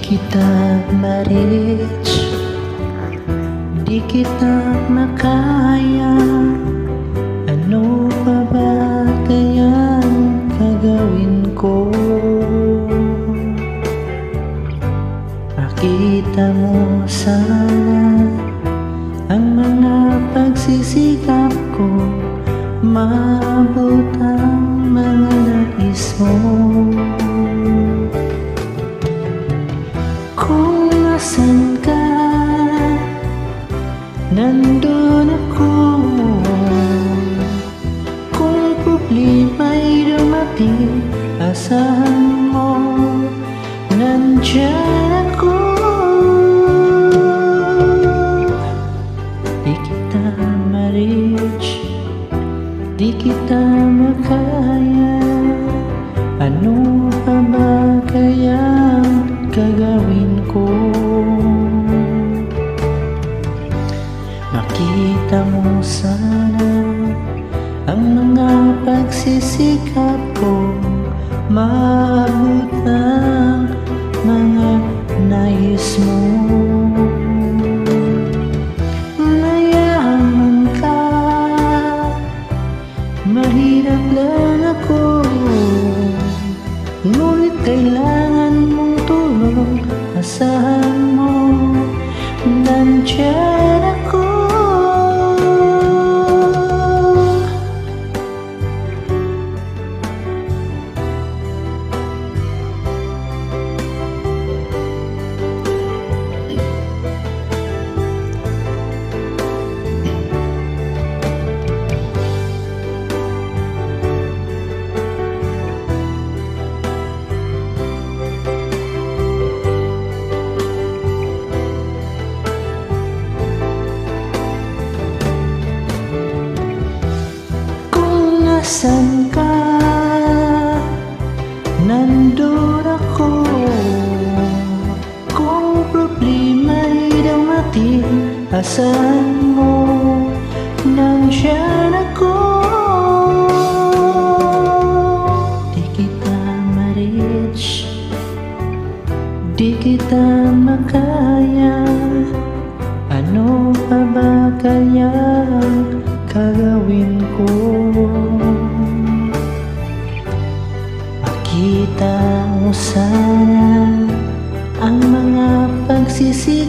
kita ma-reach, di kita makaya. Ano pa ba kayang gagawin ko? Makita mo sana ang mga pagsisikap ko, maabot ang mga nais mo. Kung nasan ka, nandun ako. Kung problema'y dumating, asahan mo, nandyan ako. Di kita ma-reach, di kita makaya. Ano pa ba kayang gagawin ko? Makita mo sana ang mga pagsisikap ko, maabot ang mga nais mo. Mayaman ka, mahirap lang ako, ngunit kailangan mong tulong. Asahan mo, nandyan ako. Nasaan ka? Nandun ako. Kung problema'y dumating, asahan mo, nandyan ako. Di kita ma-reach, di kita makaya. Ano pa ba kayang gagawin ko? Makita mo sana ang mga pagsisisi